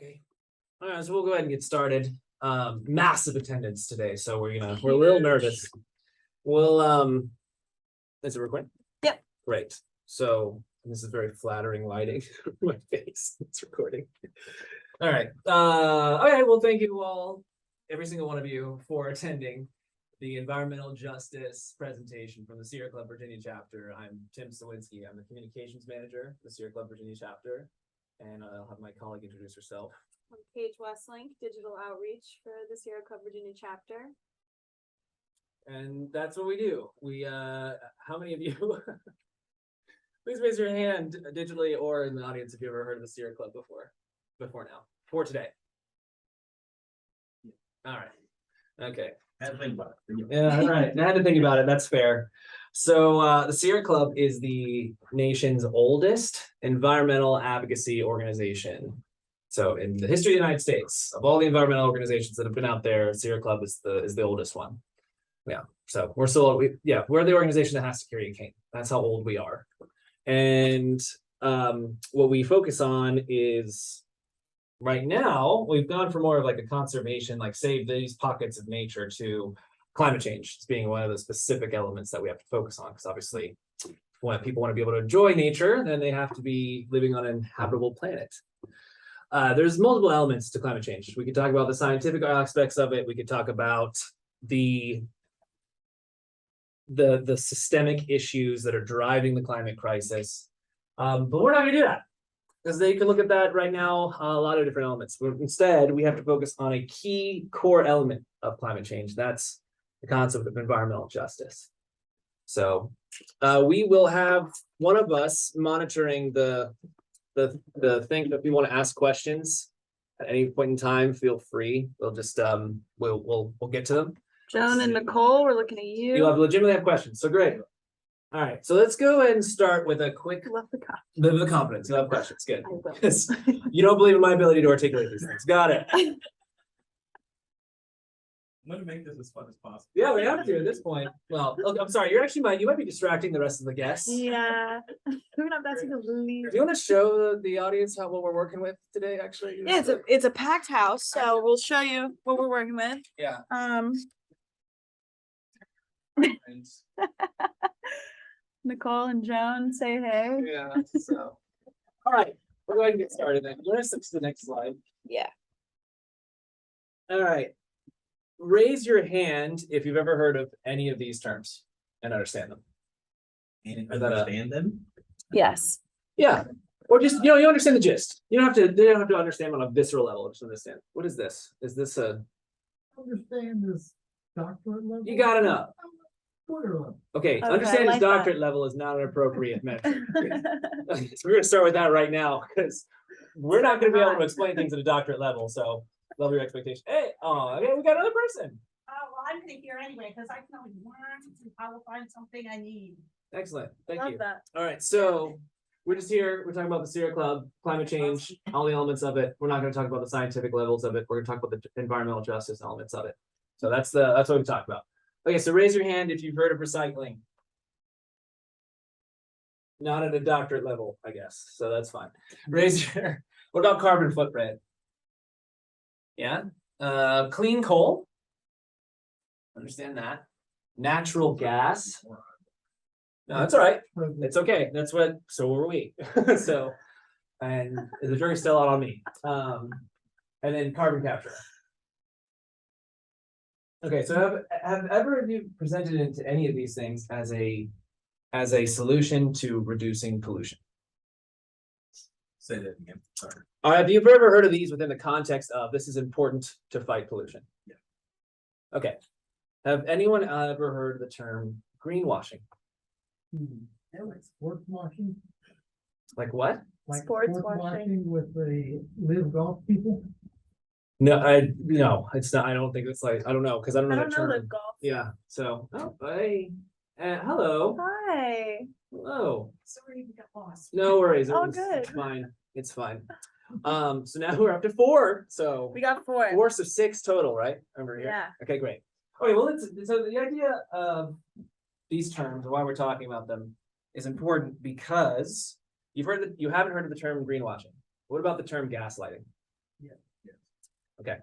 Okay. All right, so we'll go ahead and get started. Massive attendance today, so we're a little nervous. We'll is it recording? Yep. Great. So this is very flattering lighting for my face. It's recording. All right. Okay, well, thank you all, every single one of you, for attending the environmental justice presentation from the Sierra Club Virginia chapter. I'm Tim Sawinski. I'm the communications manager for the Sierra Club Virginia chapter. And I'll have my colleague introduce herself. I'm Paige Westlink, digital outreach for the Sierra Club Virginia chapter. And that's what we do. We, how many of you, please raise your hand digitally or in the audience if you ever heard of the Sierra Club before today. All right. Okay. I had to think about it. Yeah, all right. I had to think about it. That's fair. So the Sierra Club is the nation's oldest environmental advocacy organization. So in the history of the United States, of all the environmental organizations that have been out there, Sierra Club is the oldest one. Yeah. So we're the organization that has to carry a cane. That's how old we are. And what we focus on is, right now, we've gone from more of like a conservation, like save these pockets of nature, to climate change as being one of the specific elements that we have to focus on. Because obviously, when people want to be able to enjoy nature, then they have to be living on an habitable planet. There's multiple elements to climate change. We could talk about the scientific aspects of it. We could talk about the systemic issues that are driving the climate crisis. But we're not going to do that, because they can look at that right now, a lot of different elements. But instead, we have to focus on a key core element of climate change. That's the concept of environmental justice. So we will have one of us monitoring the thing. If you want to ask questions at any point in time, feel free. We'll just we'll get to them. Joan and Nicole, we're looking at you. You legitimately have questions, so great. All right, so let's go ahead and start with a quick the confidence. You have questions, good. You don't believe in my ability to articulate these things. Got it. I'm gonna make this as fun as possible. Yeah, we have to at this point. Well, look, I'm sorry. You might be distracting the rest of the guests. Yeah. We're not that to leave. Do you want to show the audience what we're working with today? Actually, Yeah, it's a packed house, so we'll show you what we're working with. Yeah. Nicole and Joan, say hey. Yeah. So, all right, we're going to get started then. You want to switch to the next slide? Yeah. All right. Raise your hand if you've ever heard of any of these terms and understand them. And understand them? Yes. Yeah. Or just, you understand the gist. You don't have to understand on a visceral level. Just understand. What is this? Is this a Understand this doctorate level? You gotta know. Okay, Okay, understand I his like doctorate level is not an appropriate metric. So we're gonna start with that right now, because we're not gonna be able to explain things at a doctorate level. So love your expectation. Hey, okay, we got another person. Well, I'm gonna hear anyway, because I can only learn to I will find something I need. Excellent, thank Love you. that. All right, so we're just here. We're talking about the Sierra Club, climate change, all the elements of it. We're not going to talk about the scientific levels of it. We're going to talk about the environmental justice elements of it. So that's what we talk about. Okay, so raise your hand if you've heard of recycling. Not at a doctorate level, I guess. So that's fine. What about carbon footprint? Yeah. Clean coal. Understand that. Natural gas. No, that's all right. It's okay. So were we. So, and the jury's still out on me. And then carbon capture. Okay, so have ever of you presented into any of these things as a solution to reducing pollution? Say that again. Sorry. Have you ever heard of these within the context of this is important to fight pollution? Yeah. Okay. Have anyone ever heard the term greenwashing? Yeah, like sports washing, Like what? like Sports sports washing. washing with the live golf people. No, it's not. I don't think it's like, I don't know, because I don't know I that don't know term. the golf. Yeah. So, hey, hello. Hi. Hello. Sorry, we got lost. No worries. Oh, It's good. fine. It's fine. So now we're up to 4. So We got 4. 4 of 6 total, right? Over here. Yeah. Okay, great. Okay, well, so the idea of these terms, why we're talking about them, is important because you haven't heard of the term greenwashing. What about the term gaslighting? Yeah. Okay.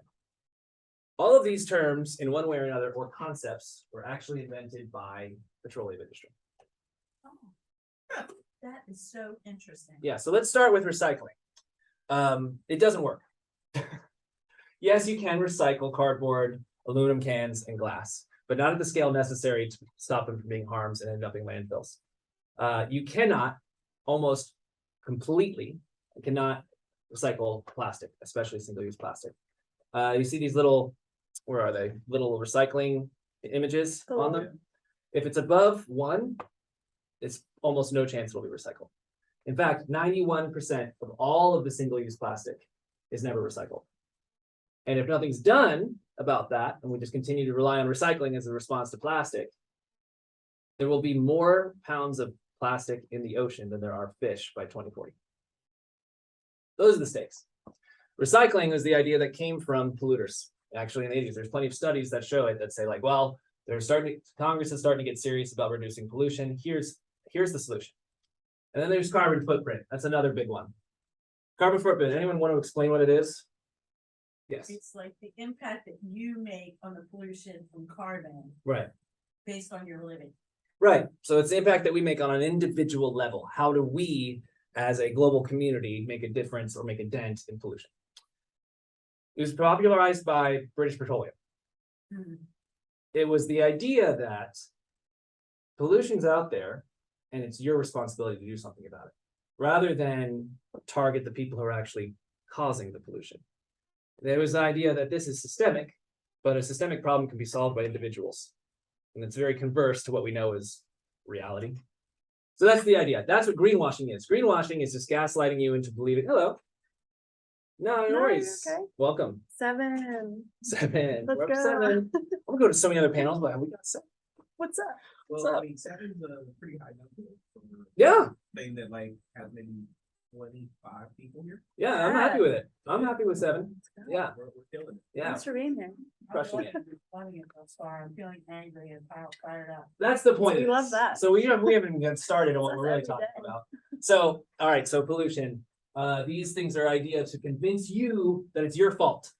All of these terms, in one way or another, or concepts, were actually invented by petroleum industry. Oh, that is so interesting. Yeah, so let's start with recycling. It doesn't work. Yes, you can recycle cardboard, aluminum cans, and glass, but not at the scale necessary to stop them from being harms and end up in landfills. You cannot, almost completely, cannot recycle plastic, especially single-use plastic. You see these little, where are they? Little recycling images on them. If it's above 1, it's almost no chance it'll be recycled. In fact, 91% of all of the single-use plastic is never recycled. And if nothing's done about that, and we just continue to rely on recycling as a response to plastic, there will be more pounds of plastic in the ocean than there are fish by 2040. Those are the stakes. Recycling is the idea that came from polluters. Actually, in the 80s, there's plenty of studies that show it, that say like, well, Congress is starting to get serious about reducing pollution. Here's the solution. And then there's carbon footprint. That's another big one. Carbon footprint, anyone want to explain what it is? Yes. It's like the impact that you make on the pollution from carbon Right. based on your living. Right. So it's the impact that we make on an individual level. How do we, as a global community, make a difference or make a dent in pollution? It was popularized by British Petroleum. Mhm. It was the idea that pollution's out there and it's your responsibility to do something about it, rather than target the people who are actually causing the pollution. There was the idea that this is systemic, but a systemic problem can be solved by individuals. And it's very converse to what we know as reality. So that's the idea. That's what greenwashing is. Greenwashing is just gaslighting you into believing, hello. No you're worries. okay. Welcome. 7. 7. Let's We're up to go. 7. We'll go to so many other panels, but we got 7. What's up? What's Well, up? I mean, 7's a pretty high number. For a Yeah. Thing that like has maybe 25 people here. Yeah, I'm happy with it. I'm happy with 7. Yeah. We're killing it. Yeah. Thanks for being here. Crushing it. Funny thus far. I'm feeling angry and fired up. That's the point. We of this. love that. So we haven't even got started on what That's we're really every talking day. about. So, all right, so pollution. These things are ideas to convince you that it's your fault.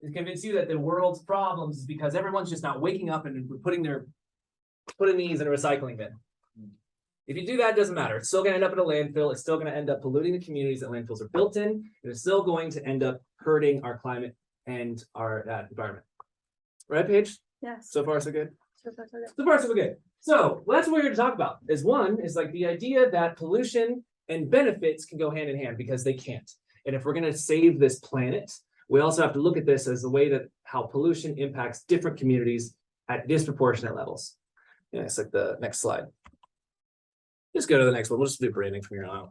To convince you that the world's problems is because everyone's just not waking up and putting these in a recycling bin. If you do that, it doesn't matter. It's still going to end up in a landfill. It's still going to end up polluting the communities that landfills are built in. And it's still going to end up hurting our climate and our environment. Right, Paige? Yes. So far, so good? So far, so good. So far, so good. So that's what we're here to talk about. One is like the idea that pollution and benefits can go hand in hand, because they can't. And if we're going to save this planet, we also have to look at this as the way that how pollution impacts different communities at disproportionate levels. Yeah, it's like the next slide. Just go to the next one. We'll just do branding from here on out.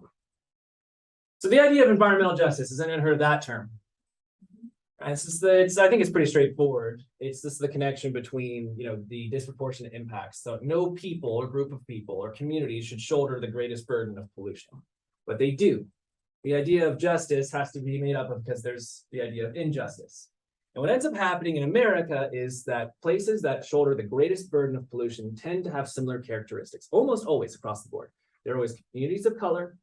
So the idea of environmental justice, has anyone heard of that term? And I think it's pretty straightforward. It's just the connection between, the disproportionate impacts. So no people or group of people or communities should shoulder the greatest burden of pollution, but they do. The idea of justice has to be made up of, because there's the idea of injustice. And what ends up happening in America is that places that shoulder the greatest burden of pollution tend to have similar characteristics, almost always across the board. They're always communities of color,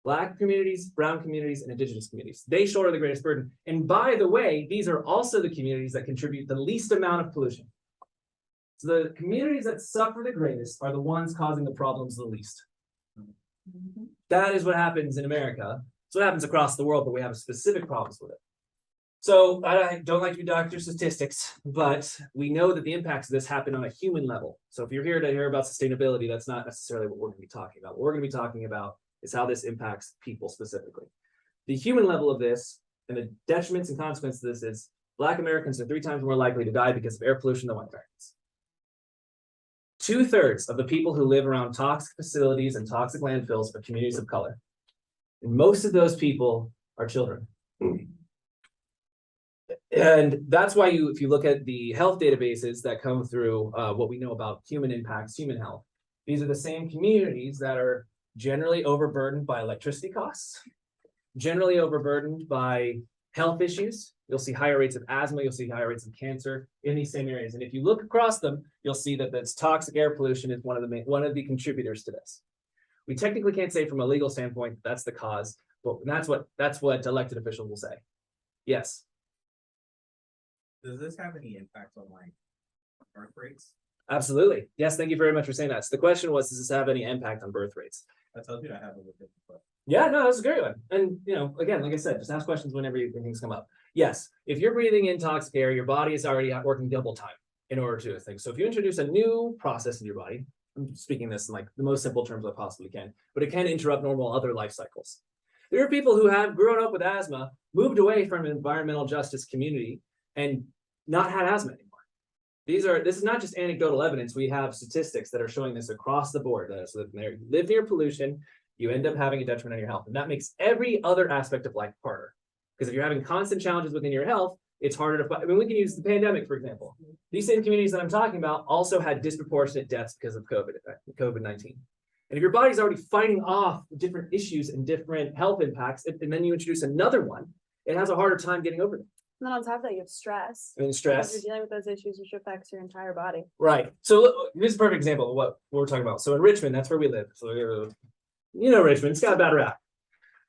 Black communities, brown communities, and indigenous communities. They shoulder the greatest burden. And by the way, these are also the communities that contribute the least amount of pollution. So the communities that suffer the greatest are the ones causing the problems the least. Mhm. That is what happens in America. It's what happens across the world, but we have specific problems with it. So I don't like to be Dr. Statistics, but we know that the impacts of this happen on a human level. So if you're here to hear about sustainability, that's not necessarily what we're going to be talking about. What we're going to be talking about is how this impacts people specifically. The human level of this and the detriments and consequences of this is Black Americans are 3 times more likely to die because of air pollution than white Americans. 2/3 of the people who live around toxic facilities and toxic landfills are communities of color. And most of those people are children. And that's why if you look at the health databases that come through what we know about human impacts, human health, these are the same communities that are generally overburdened by electricity costs, generally overburdened by health issues. You'll see higher rates of asthma, you'll see higher rates of cancer in these same areas. And if you look across them, you'll see that this toxic air pollution is one of the contributors to this. We technically can't say from a legal standpoint that's the cause, but that's what elected officials will say. Yes, Does this have any impact on like birth rates? absolutely. Yes, thank you very much for saying that. So the question was, does this have any impact on birth rates? I told you I have a little bit, but Yeah, no, that's a great one. And again, like I said, just ask questions whenever things come up. Yes, if you're breathing in toxic air, your body is already working double time in order to do things. So if you introduce a new process in your body, I'm speaking this in like the most simple terms I possibly can, but it can interrupt normal other life cycles. There are people who have grown up with asthma, moved away from an environmental justice community, and not had asthma anymore. This is not just anecdotal evidence. We have statistics that are showing this across the board. So that you live near pollution, you end up having a detriment on your health. And that makes every other aspect of life harder. Because if you're having constant challenges within your health, it's harder to, I mean, we can use the pandemic, for example. These same communities that I'm talking about also had disproportionate deaths because of COVID-19. And if your body's already fighting off different issues and different health impacts, and then you introduce another one, it has a harder time getting over them. And then on top of that, you have stress. I mean, Because stress. you're dealing with those issues, which affects your entire body. Right. So here's a perfect example of what we're talking about. So in Richmond, that's where we live. So Richmond, it's got a bad rap.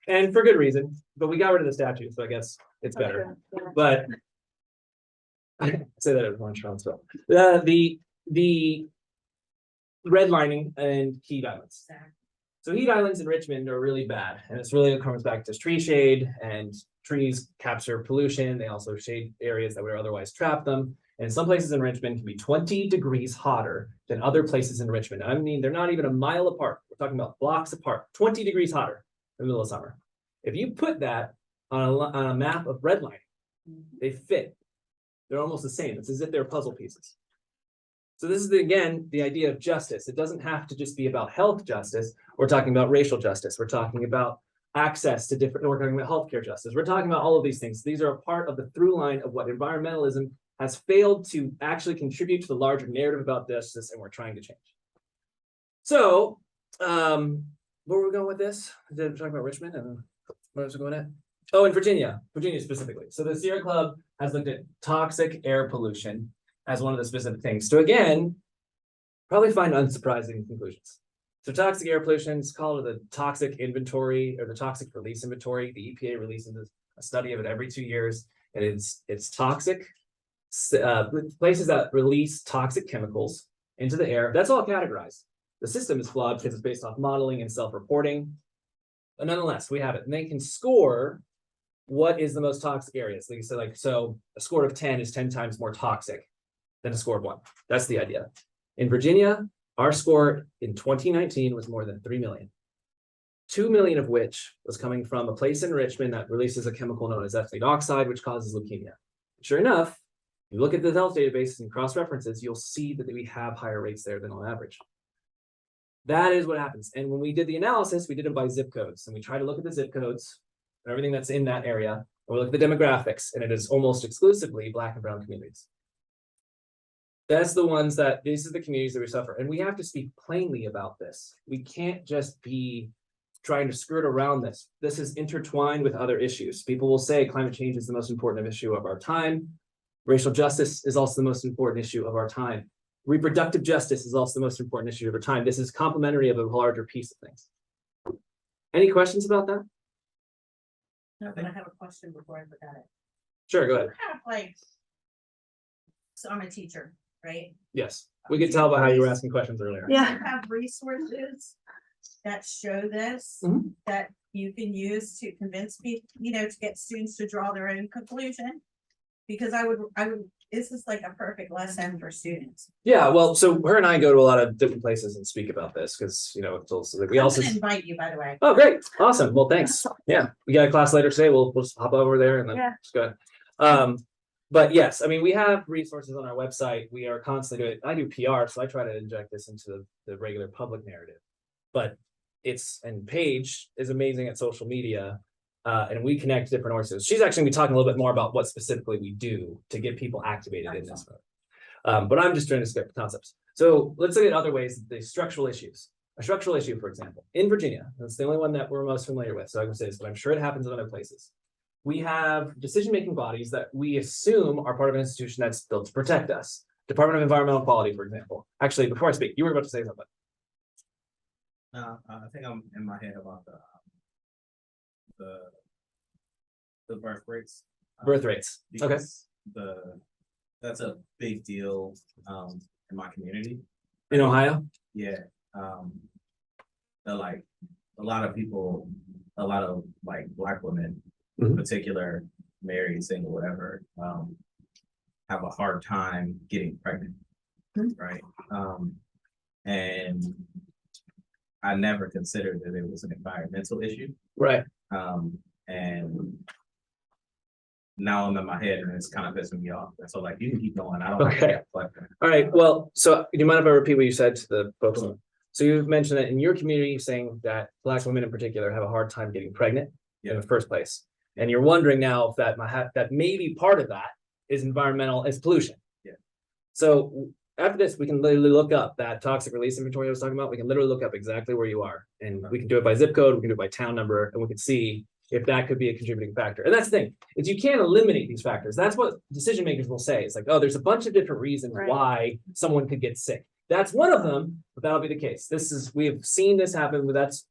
And for good reason, but we got rid of the statue, so I guess it's That's better. true, yeah. But I say that everyone Charlottesville. The redlining and heat islands. So heat islands in Richmond are really bad, and it's really comes back to tree shade, and trees capture pollution. They also shade areas that would otherwise trap them. And some places in Richmond can be 20 degrees hotter than other places in Richmond. I mean, they're not even a mile apart. We're talking about blocks apart, 20 degrees hotter in the middle of summer. If you put that on a map of redlining, they fit. They're almost the same. It's as if they're puzzle pieces. So this is, again, the idea of justice. It doesn't have to just be about health justice. We're talking about racial justice. We're talking about access to different, we're talking about healthcare justice. We're talking about all of these things. These are a part of the through line of what environmentalism has failed to actually contribute to the larger narrative about justice, and we're trying to change. So, where were we going with this? We're talking about Richmond, and where was we going at? Oh, in Virginia specifically. So the Sierra Club has looked at toxic air pollution as one of the specific things. So again, probably find unsurprising conclusions. So toxic air pollution is called the toxic inventory or the toxic release inventory. The EPA releases a study of it every 2 years, and it's toxic places that release toxic chemicals into the air. That's all categorized. The system is flawed because it's based off modeling and self-reporting. But nonetheless, we have it, and they can score what is the most toxic areas. Like you said, so a score of 10 is 10 times more toxic than a score of 1. That's the idea. In Virginia, our score in 2019 was more than 3 million. 2 million of which was coming from a place in Richmond that releases a chemical known as ethylene oxide, which causes leukemia. Sure enough, if you look at the health databases and cross references, you'll see that we have higher rates there than on average. That is what happens. And when we did the analysis, we did it by zip codes, and we try to look at the zip codes and everything that's in that area. And we look at the demographics, and it is almost exclusively Black and brown communities. That's the ones that, these are the communities that we suffer. And we have to speak plainly about this. We can't just be trying to skirt around this. This is intertwined with other issues. People will say climate change is the most important issue of our time. Racial justice is also the most important issue of our time. Reproductive justice is also the most important issue of our time. This is complementary of a larger piece of things. Any questions about that? No, but I have a question before I forget it. Sure, go ahead. Kind of like, so I'm a teacher, right? Yes, we could tell by how you were asking questions earlier. Yeah. You have resources that show this, Mhm. that you can use to convince people, to get students to draw their own conclusion. Because I would, this is like a perfect lesson for students. Yeah, well, so her and I go to a lot of different places and speak about this because it's also like we I'm also. gonna invite you, by the way. Oh, great, awesome. Well, thanks. Yeah, we got a class later today. We'll just hop over there and then Yeah. just go ahead. But yes, I mean, we have resources on our website. We are constantly doing. I do PR, so I try to inject this into the regular public narrative. But and Paige is amazing at social media. And we connect different organizations. She's actually gonna be talking a little bit more about what specifically we do to get people activated in this mode. But I'm just trying to skip the concepts. So let's look at other ways, the structural issues. A structural issue, for example, in Virginia, that's the only one that we're most familiar with. So I can say this, but I'm sure it happens in other places. We have decision-making bodies that we assume are part of an institution that's built to protect us. Department of Environmental Quality, for example. Actually, before I speak, you were about to say something. I think I'm in my head about the birth rates. Birth rates. Okay. because that's a big deal, in my community. In Ohio? Yeah, like, a lot of people, a lot of like black women, in Mhm. particular, married, single, whatever, have a hard time getting pregnant, right? And I never considered that it was an environmental issue. Right. And now I'm in my head and it's kind of pissing me off. And so like, you can keep going. I don't. Okay. But All right. Well, so do you mind if I repeat what you said to the folks? So you mentioned that in your community, saying that Black women in particular have a hard time getting pregnant in the first place. And you're wondering now if that might have, that maybe part of that is environmental, is pollution. Yeah. So after this, we can literally look up that toxic release inventory I was talking about. We can literally look up exactly where you are. And we can do it by zip code, we can do it by town number, and we can see if that could be a contributing factor. And that's the thing, is you can't eliminate these factors. That's what decision makers will say. It's like, oh, there's a bunch of different reasons Right. why someone could get sick. That's one of them, but that'll be the case. We have seen this happen, but that's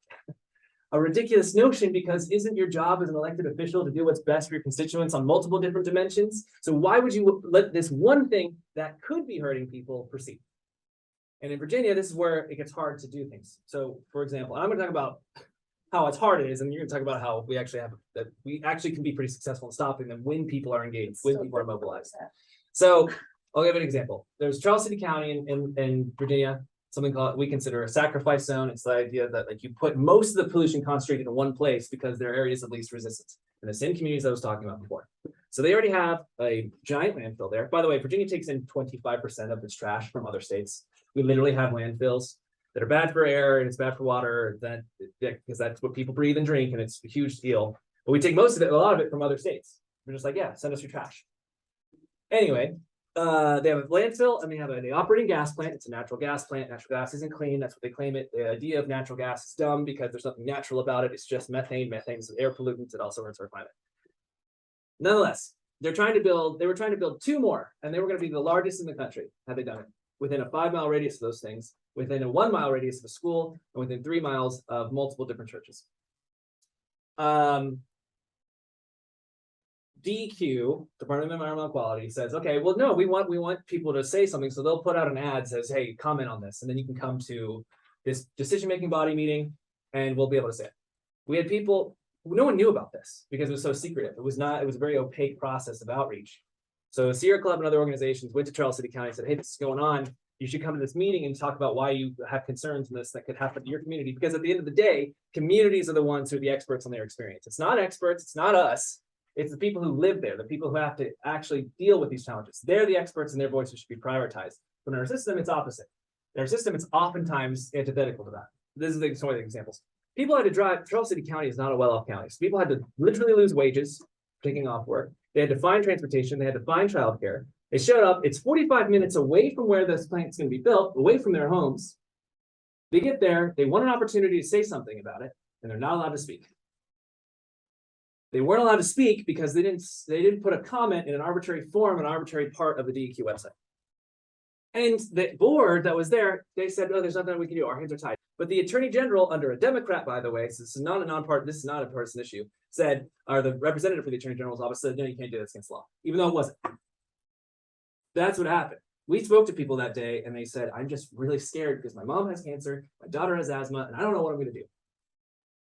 a ridiculous notion, because isn't your job as an elected official to do what's best for your constituents on multiple different dimensions? So why would you let this one thing that could be hurting people proceed? And in Virginia, this is where it gets hard to do things. So for example, I'm gonna talk about how it's hard it is, and you're gonna talk about how we actually can be pretty successful in stopping them when people are engaged, when people are mobilized. So I'll give an example. There's Charles City County in Virginia, something called, we consider a sacrifice zone. It's the idea that like you put most of the pollution concentrated in one place because there are areas of least resistance in the same communities I was talking about before. So they already have a giant landfill there. By the way, Virginia takes in 25% of its trash from other states. We literally have landfills that are bad for air and it's bad for water, because that's what people breathe and drink, and it's a huge deal. But we take most of it, a lot of it, from other states. We're just like, yeah, send us your trash. Anyway, they have a landfill and they have an operating gas plant. It's a natural gas plant. Natural gas isn't clean. That's what they claim it. The idea of natural gas is dumb because there's nothing natural about it. It's just methane. Methane is an air pollutant. It also hurts our climate. Nonetheless, they were trying to build two more, and they were going to be the largest in the country had they done it, within a 5-mile radius of those things, within a 1-mile radius of a school, and within 3 miles of multiple different churches. DQ, Department of Environmental Quality, says, okay, well, no, we want people to say something, so they'll put out an ad that says, hey, comment on this, and then you can come to this decision-making body meeting, and we'll be able to say it. We had people, no one knew about this because it was so secretive. It was a very opaque process of outreach. So Sierra Club and other organizations went to Charles City County and said, hey, this is going on. You should come to this meeting and talk about why you have concerns in this that could happen to your community. Because at the end of the day, communities are the ones who are the experts on their experience. It's not experts, it's not us. It's the people who live there, the people who have to actually deal with these challenges. They're the experts and their voices should be prioritized. But in our system, it's opposite. In our system, it's oftentimes antithetical to that. This is some of the examples. People had to drive, Charles City County is not a well-off county. So people had to literally lose wages, taking off work. They had to find transportation, they had to find childcare. They showed up, it's 45 minutes away from where this plant's gonna be built, away from their homes. They get there, they want an opportunity to say something about it, and they're not allowed to speak. They weren't allowed to speak because they didn't put a comment in an arbitrary form, an arbitrary part of the DEQ website. And the board that was there, they said, oh, there's nothing we can do, our hands are tied. But the attorney general, under a Democrat, by the way, so this is not a partisan issue, said, or the representative for the attorney general's office said, no, you can't do this against law, even though it wasn't. That's what happened. We spoke to people that day and they said, I'm just really scared because my mom has cancer, my daughter has asthma, and I don't know what I'm gonna do.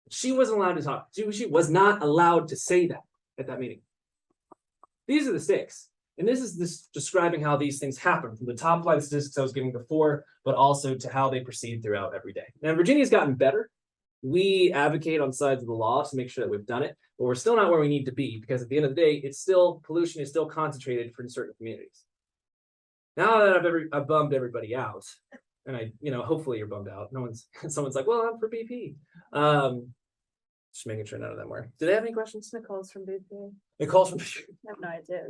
She wasn't allowed to talk. She was not allowed to say that at that meeting. These are the stakes. And this is describing how these things happen from the top line statistics I was giving before, but also to how they proceed throughout every day. Now, Virginia's gotten better. We advocate on sides of the law to make sure that we've done it, but we're still not where we need to be because at the end of the day, pollution is still concentrated for certain communities. Now that I've bummed everybody out, and hopefully you're bummed out. Someone's like, well, I'm for BP. Just making sure none of them were. Do they have any questions? Nicole's from BP. Nicole's from I have no idea.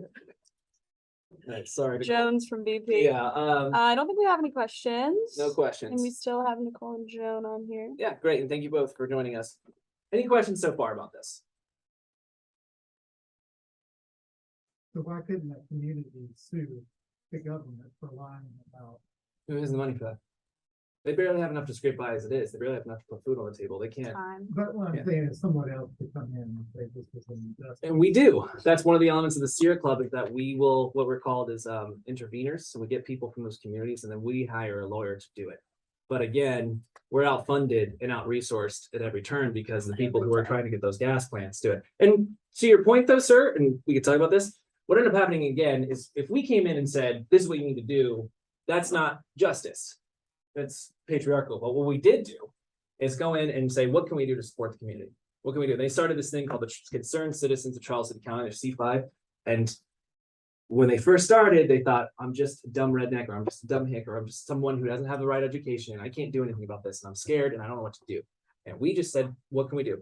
Right, sorry. Jones from BP. Yeah, I don't think we have any questions. no And we questions. still have Nicole and Joan on here. Yeah, great, and thank you both for joining us. Any questions so far about this? So why couldn't that community sue the government for lying about? Who has the money for that? They barely have enough to scrape by as it is. They barely have enough to put food on the table. They can't. Time. But what Yeah. I'm saying is someone else could come in and say this is an investment. And we do. That's one of the elements of the Sierra Club is that we will, what we're called is interveners. So we get people from those communities and then we hire a lawyer to do it. But again, we're outfunded and out-resourced at every turn because the people who are trying to get those gas plants do it. And to your point though, sir, and we could talk about this, what ended up happening again is if we came in and said, this is what you need to do, that's not justice. That's patriarchal. But what we did do is go in and say, what can we do to support the community? What can we do? They started this thing called the Concerned Citizens of Charles City County, or C5. And when they first started, they thought, I'm just a dumb redneck, or I'm just a dumb hick, or I'm just someone who doesn't have the right education, and I can't do anything about this, and I'm scared, and I don't know what to do. And we just said, what can we do?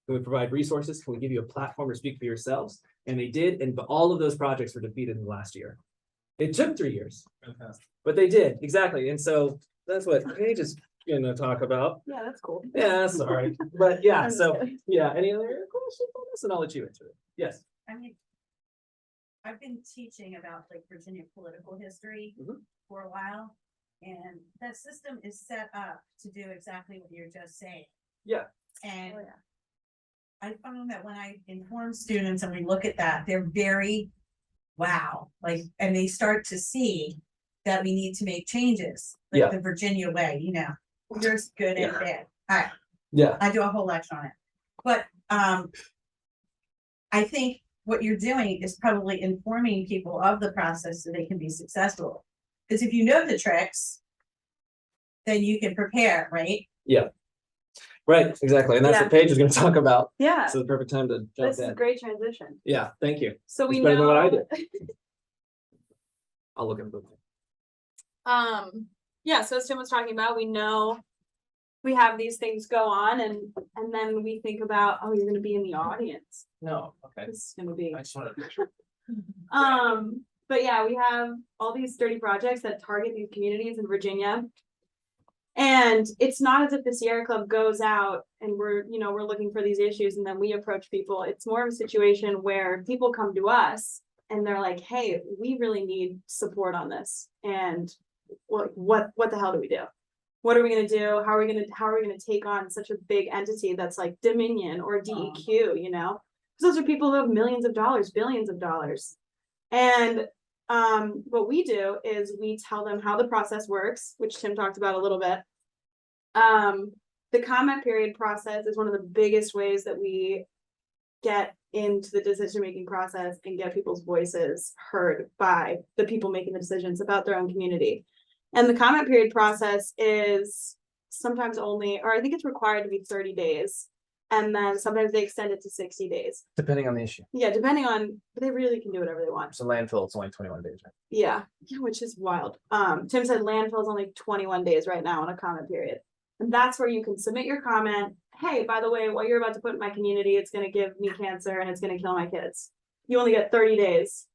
Can we provide resources? Can we give you a platform to speak for yourselves? And they did, and all of those projects were defeated in the last year. It took 3 years, but they did, exactly. And so that's what Paige is gonna talk about. Yeah, that's cool. Yeah, sorry, but yeah, I'm just so, kidding. yeah, any other questions on this? And I'll let you answer it. Yes. I mean, I've been teaching about like Virginia political history Mhm. for a while. And that system is set up to do exactly what you're just saying. Yeah. And Oh, yeah. I found that when I inform students and we look at that, they're very, wow, like, and they start to see that we need to make changes. Like Yeah. the Virginia way, you know, there's good and bad. Yeah. I do a whole lecture on it. But I think what you're doing is probably informing people of the process so they can be successful. Because if you know the tricks, then you can prepare, right? Right, exactly. And that's Yeah. what Paige is gonna talk about. Yeah, So the perfect time to jump this is a in. great transition. Yeah, thank you. So we It's better than what I know. I'll look at the. Yeah, so as Tim was talking about, we know we have these things go on and then we think about, oh, you're gonna be in the audience. No, okay. This is gonna be. I just wanted to make sure. But yeah, we have all these sturdy projects that target these communities in Virginia. And it's not as if the Sierra Club goes out and we're looking for these issues and then we approach people. It's more of a situation where people come to us and they're like, hey, we really need support on this. And what the hell do we do? What are we gonna do? How are we gonna take on such a big entity that's like Dominion or DEQ, you know? Because those are people who have millions of dollars, billions of dollars. And what we do is we tell them how the process works, which Tim talked about a little bit. The comment period process is one of the biggest ways that we get into the decision-making process and get people's voices heard by the people making the decisions about their own community. And the comment period process is sometimes only, or I think it's required to be 30 days. And then sometimes they extend it to 60 days. Depending on the issue. Yeah, depending on, but they really can do whatever they want. So landfill, it's only 21 days, right? Yeah, which is wild. Tim said landfill is only 21 days right now on a comment period. And that's where you can submit your comment. Hey, by the way, what you're about to put in my community, it's gonna give me cancer and it's gonna kill my kids. You only get 30 days.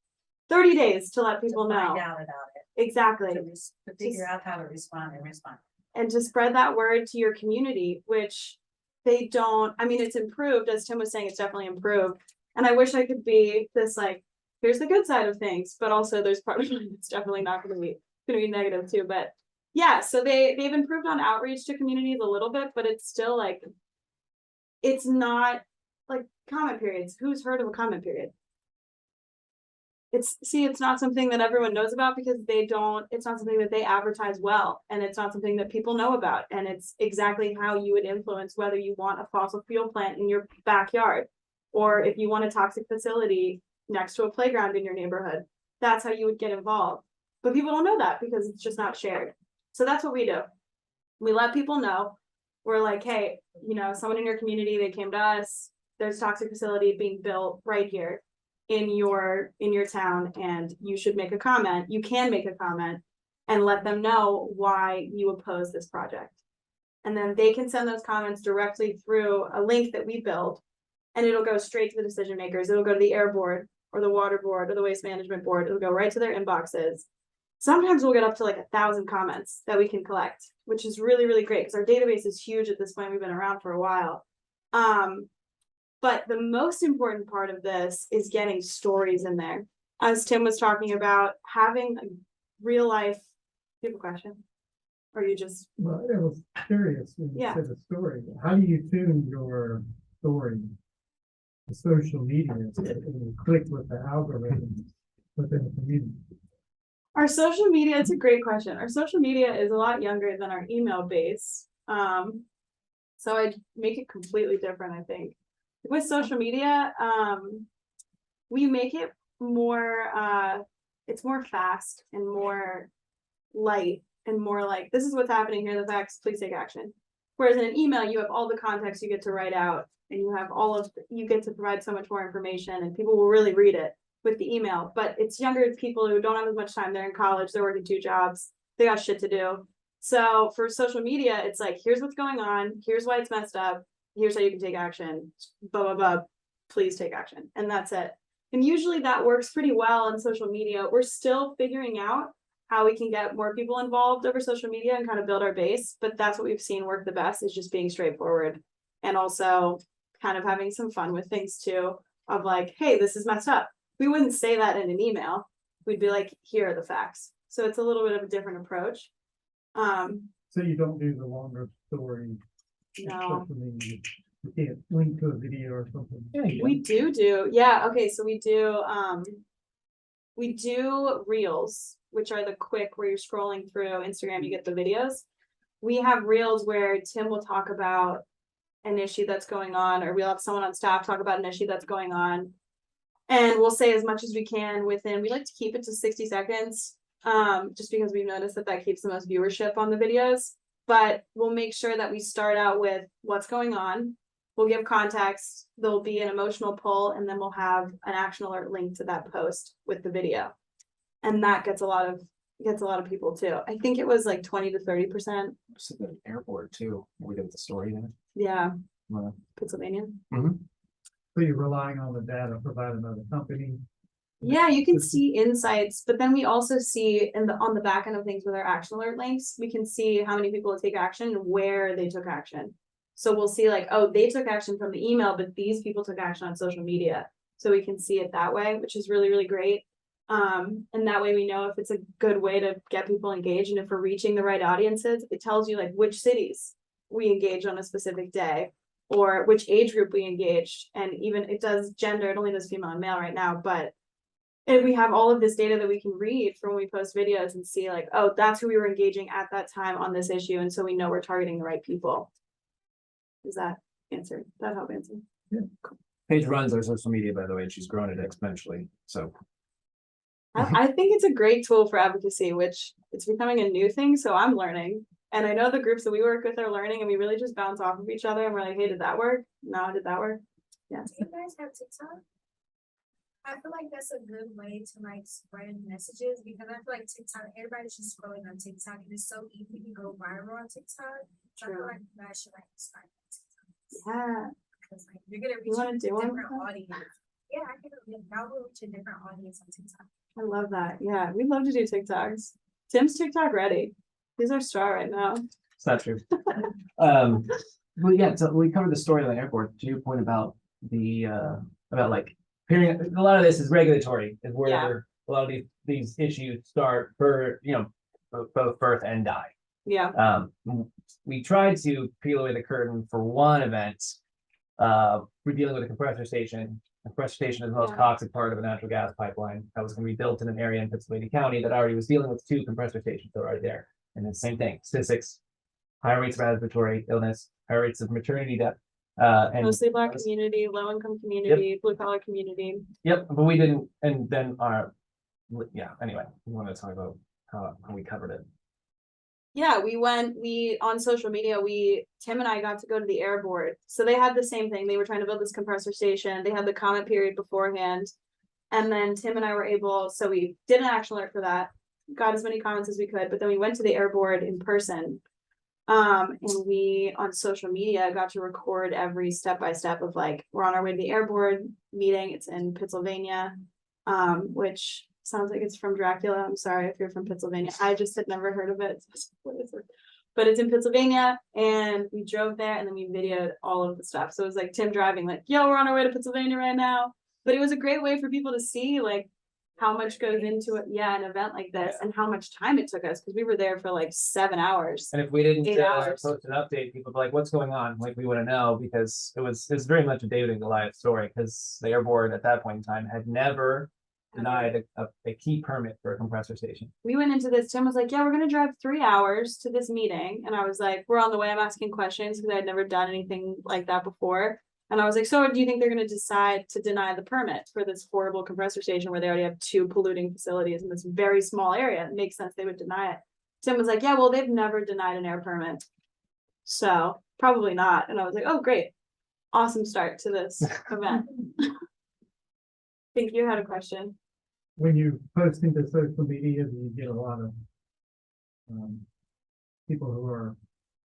30 days to let people know. Find out about it, Exactly. to figure out how to respond and respond. And to spread that word to your community, which they don't, I mean, it's improved, as Tim was saying, it's definitely improved. And I wish I could be this like, here's the good side of things, but also there's part of it that's definitely not gonna be negative too. But yeah, so they've improved on outreach to communities a little bit, but it's still like, it's not like comment periods. Who's heard of a comment period? It's not something that everyone knows about because it's not something that they advertise well, and it's not something that people know about. And it's exactly how you would influence whether you want a fossil fuel plant in your backyard, or if you want a toxic facility next to a playground in your neighborhood. That's how you would get involved. But people don't know that because it's just not shared. So that's what we do. We let people know. We're like, hey, someone in your community, they came to us, there's a toxic facility being built right here in your town, and you should make a comment. You can make a comment and let them know why you oppose this project. And then they can send those comments directly through a link that we build, and it'll go straight to the decision makers. It'll go to the air board or the water board or the waste management board. It'll go right to their inboxes. Sometimes we'll get up to like 1,000 comments that we can collect, which is really, really great because our database is huge at this point. We've been around for a while. But the most important part of this is getting stories in there. As Tim was talking about, having a real life. Do you have a question? Or you just, Well, it was curious when you Yeah. said the story. How do you tune your story to social media and you click with the algorithms within the community? our social media, it's a great question. Our social media is a lot younger than our email base. So I'd make it completely different, I think. With social media, we make it more, it's more fast and more light and more like, this is what's happening here, the facts, please take action. Whereas in an email, you have all the context you get to write out and you have you get to provide so much more information and people will really read it with the email. But it's younger people who don't have as much time. They're in college, they're working 2 jobs, they got shit to do. So for social media, it's like, here's what's going on, here's why it's messed up, here's how you can take action, blah, blah, blah, please take action. And that's it. And usually that works pretty well on social media. We're still figuring out how we can get more people involved over social media and kind of build our base. But that's what we've seen work the best, is just being straightforward and also kind of having some fun with things too, of like, hey, this is messed up. We wouldn't say that in an email. We'd be like, here are the facts. So it's a little bit of a different approach. So you don't do the longer story. No. social media. You can't link to a video or something. We do. Yeah, okay, so we do reels, which are the quick where you're scrolling through Instagram, you get the videos. We have reels where Tim will talk about an issue that's going on, or we'll have someone on staff talk about an issue that's going on. And we'll say as much as we can within, we like to keep it to 60 seconds, just because we've noticed that keeps the most viewership on the videos. But we'll make sure that we start out with what's going on. We'll give context, there'll be an emotional pull, and then we'll have an action alert link to that post with the video. And that gets a lot of people too. I think it was like 20 to 30%. So the airport too, we did the story there. Yeah, Well, Pennsylvania. So you're relying on the data provided by the company. Yeah, you can see insights, but then we also see on the back end of things with our action alert links, we can see how many people take action and where they took action. So we'll see like, oh, they took action from the email, but these people took action on social media. So we can see it that way, which is really, really great. And that way we know if it's a good way to get people engaged, and if we're reaching the right audiences. It tells you like which cities we engage on a specific day, or which age group we engage. And even it does gender, it only does female and male right now, but and we have all of this data that we can read from when we post videos and see like, oh, that's who we were engaging at that time on this issue. And so we know we're targeting the right people. Does that answer? That help answer? Paige runs our social media, by the way, and she's grown it exponentially. So I think it's a great tool for advocacy, which it's becoming a new thing. So I'm learning. And I know the groups that we work with are learning, and we really just bounce off of each other and we're like, hey, did that work? No, did that work? Yeah. Do you guys have TikTok? I feel like that's a good way to like spread messages, because I feel like TikTok, everybody's just scrolling on TikTok and it's so easy to go viral on TikTok. So I feel like you guys should like start on TikTok. Yeah. Because like you're gonna You reach wanna a do one? different audience. Yeah, I can y'all will reach a different audience on TikTok. I love that. Yeah, we'd love to do TikToks. Tim's TikTok ready. He's our star right now. it's not true. Well, yeah, so we covered the story on the airport. To your point about the about like hearing a lot of this is regulatory, is where Yeah. a lot of these issues start for both birth and die. Yeah. We tried to peel away the curtain for one event. We're dealing with a compressor station. A compressor station is the most Yeah. toxic part of a natural gas pipeline that was going to be built in an area in Pennsylvania County that already was dealing with 2 compressor stations that were already there. And the same thing, statistics, higher rates of respiratory illness, higher rates of maternity death. And Mostly Black community, low income community, blue collar community. Yep, but we didn't, and then anyway, we want to talk about how we covered it. Yeah, we on social media, Tim and I got to go to the air board. So they had the same thing. They were trying to build this compressor station. They had the comment period beforehand. And then Tim and I were so we did an action alert for that, got as many comments as we could, but then we went to the air board in person. And we on social media got to record every step-by-step of like, we're on our way to the air board meeting. It's in Pennsylvania, which sounds like it's from Dracula. I'm sorry if you're from Pennsylvania. I just had never heard of it. What is it? But it's in Pennsylvania, and we drove there and then we videoed all of the stuff. So it was like Tim driving like, yo, we're on our way to Pennsylvania right now. But it was a great way for people to see like how much goes into it, an event like this, and how much time it took us, because we were there for like 7 hours. And if we didn't 8 hours. post an update, people would be like, what's going on? Like, we wouldn't know, because it was very much a David and Goliath story, because the air board at that point in time had never denied a key permit for a compressor station. We went into this, Tim was like, yeah, we're gonna drive 3 hours to this meeting, and I was like, we're on the way, I'm asking questions, because I'd never done anything like that before. And I was like, so do you think they're gonna decide to deny the permit for this horrible compressor station where they already have 2 polluting facilities in this very small area? It makes sense they would deny it. Tim was like, yeah, well, they've never denied an air permit, so probably not. And I was like, oh, great, awesome start to this event. I think you had a question. When you post into social media, you get a lot of people who are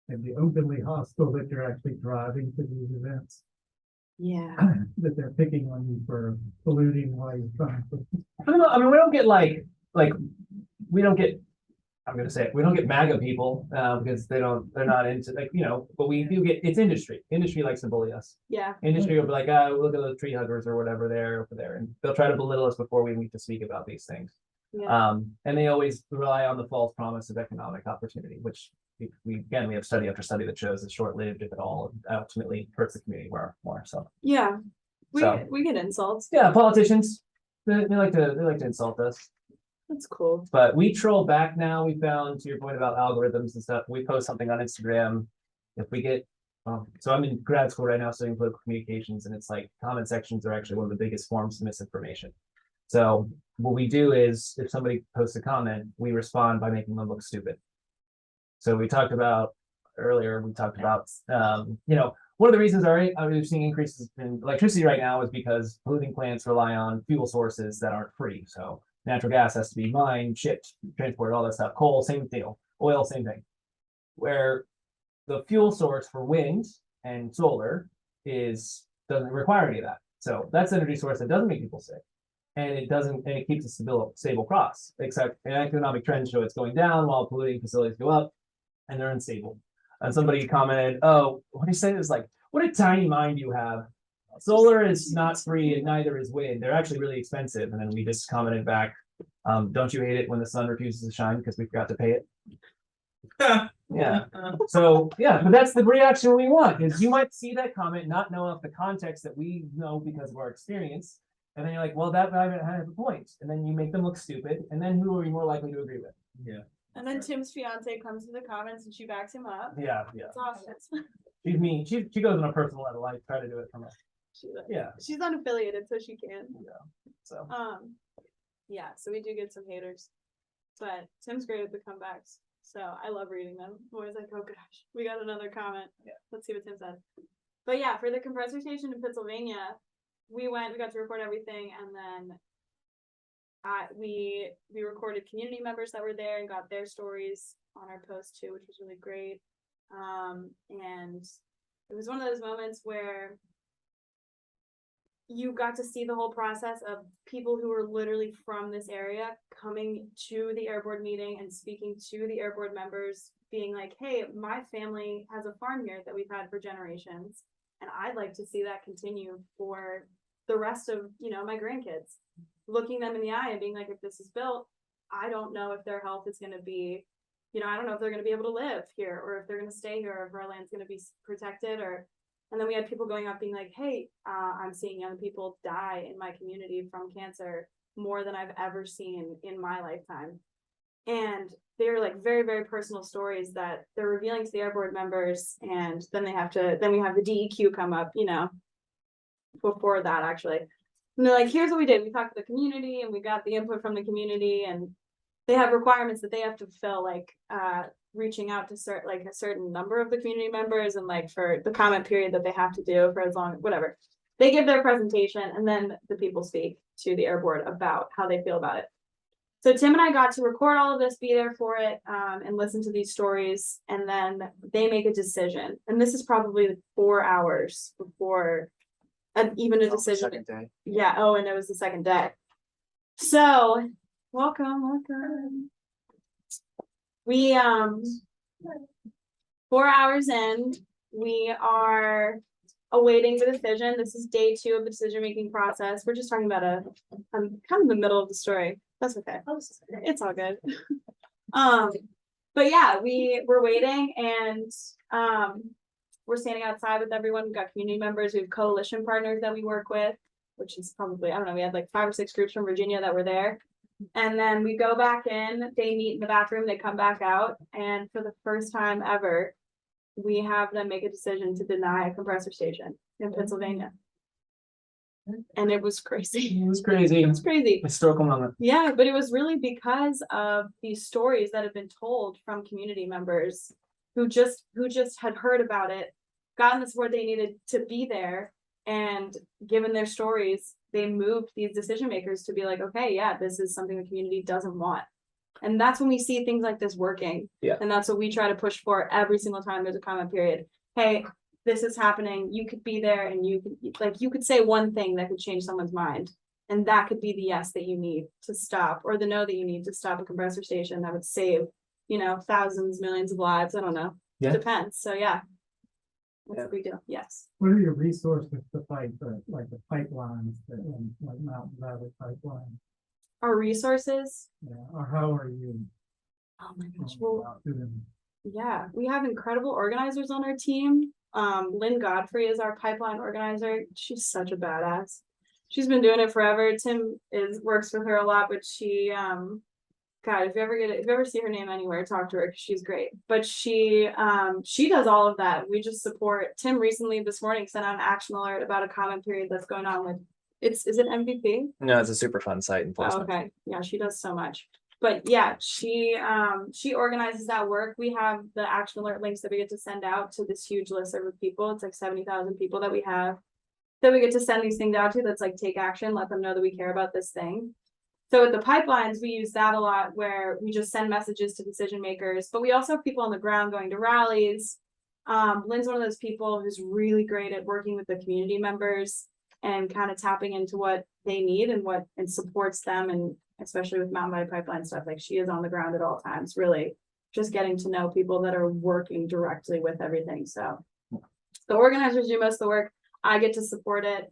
maybe openly hostile that you're actually driving to these events, Yeah. that they're picking on you for polluting while you're trying to. I don't know, I mean, we don't get we don't get, I'm gonna say it, we don't get MAGA people, because they're not into, like, but we do get, it's industry. Industry likes to bully us. Yeah. Industry will be like, oh, look at those tree huggers or whatever they're over there, and they'll try to belittle us before we need to speak about these things. Yeah. And they always rely on the false promise of economic opportunity, which we have study after study that shows it's short-lived, if at all, and ultimately hurts the community more. So Yeah. We So- we get insults. yeah, politicians, they like to insult us. That's cool. But we troll back now. We found, to your point about algorithms and stuff, we post something on Instagram. If we get, so I'm in grad school right now studying political communications, and it's like comment sections are actually one of the biggest forms of misinformation. So what we do is, if somebody posts a comment, we respond by making them look stupid. So we talked about earlier, one of the reasons we're seeing increases in electricity right now is because polluting plants rely on fuel sources that aren't free. So natural gas has to be mined, shipped, transported, all that stuff. Coal, same deal. Oil, same thing. Where the fuel source for wind and solar doesn't require any of that. So that's an energy source that doesn't make people sick. And it keeps a stable costs, except an economic trend show it's going down while polluting facilities go up, and they're unstable. And somebody commented, oh, what do you say? It was like, what a tiny mind you have. Solar is not free and neither is wind. They're actually really expensive. And then we just commented back, don't you hate it when the sun refuses to shine because we forgot to pay it? Yeah. So yeah, but that's the reaction we want, is you might see that comment, not know of the context that we know because of our experience. And then you're like, well, that guy had a point. And then you make them look stupid. And then who are you more likely to agree with? Yeah. And then Tim's fiance comes to the comments and she backs him up. Yeah. It's awesome. She's mean. She goes on a personal level. I try to do it from a, She's unaffiliated, so she can. so. Yeah, so we do get some haters, but Tim's great at the comebacks, so I love reading them. I'm always like, oh gosh, we got another comment. Yeah. Let's see what Tim said. But yeah, for the compressor station in Pennsylvania, we got to record everything, and then we recorded community members that were there and got their stories on our post too, which was really great. And it was one of those moments where you got to see the whole process of people who were literally from this area coming to the air board meeting and speaking to the air board members, being like, hey, my family has a farm here that we've had for generations, and I'd like to see that continue for the rest of, my grandkids. Looking them in the eye and being like, if this is built, I don't know if their health is going to be, I don't know if they're going to be able to live here, or if they're going to stay here, or if our land's going to be protected, and then we had people going up being like, hey, I'm seeing young people die in my community from cancer more than I've ever seen in my lifetime. And they were like very, very personal stories that they're revealing to the air board members. And then we have the DEQ come up, before that actually. And they're like, here's what we did. We talked to the community and we got the input from the community, and they have requirements that they have to fulfill, like reaching out to a certain number of the community members, and like for the comment period that they have to do for as long, whatever. They give their presentation and then the people speak to the air board about how they feel about it. So Tim and I got to record all of this, be there for it, and listen to these stories, and then they make a decision. And this is probably 4 hours before even a decision. Yeah. Oh, and it was the second day. So welcome. We 4 hours in, we are awaiting the decision. This is day 2 of the decision-making process. We're just talking about I'm kind of in the middle of the story. That's okay. It's all good. But yeah, we're waiting and, we're standing outside with everyone. We've got community members, we have coalition partners that we work with, which is probably, I don't know, we had like 5 or 6 groups from Virginia that were there. And then we go back in, they meet in the bathroom, they come back out, and for the first time ever, we have them make a decision to deny a compressor station in Pennsylvania. And it was crazy. It was crazy. It was crazy. Historical moment. Yeah, but it was really because of these stories that have been told from community members who just had heard about it, gotten the support they needed to be there, and given their stories, they moved these decision makers to be like, okay, yeah, this is something the community doesn't want. And that's when we see things like this working. Yeah. And that's what we try to push for every single time there's a comment period. Hey, this is happening. You could be there and you could say one thing that could change someone's mind. And that could be the yes that you need to stop, or the no that you need to stop a compressor station that would save, thousands, millions of lives. I don't know. Yeah. Depends. So yeah. That's Yeah. a big deal. Yes. What are your resources to fight the pipelines, like Mountain Valley Pipeline? Our resources. Yeah, or how are you? Oh my gosh. going Well, about doing yeah, we have incredible organizers on our team. Lynn Godfrey is our pipeline organizer. She's such a badass. She's been doing it forever. Tim works with her a lot, but she God, if you ever see her name anywhere, talk to her because she's great. But she does all of that. We just support. Tim recently this morning sent out an action alert about a comment period that's going on with is it MVP? No, it's a super fun site in Oh, Portsmouth. okay. Yeah, she does so much. But yeah, she organizes that work. We have the action alert links that we get to send out to this huge list of people. It's like 70,000 people that we have that we get to send these things out to. That's like, take action, let them know that we care about this thing. So with the pipelines, we use that a lot, where we just send messages to decision makers, but we also have people on the ground going to rallies. Lynn's one of those people who's really great at working with the community members and kind of tapping into what they need and supports them, and especially with Mountain Valley Pipeline stuff, like she is on the ground at all times, really just getting to know people that are working directly with everything. So the organizers do most of the work. I get to support it.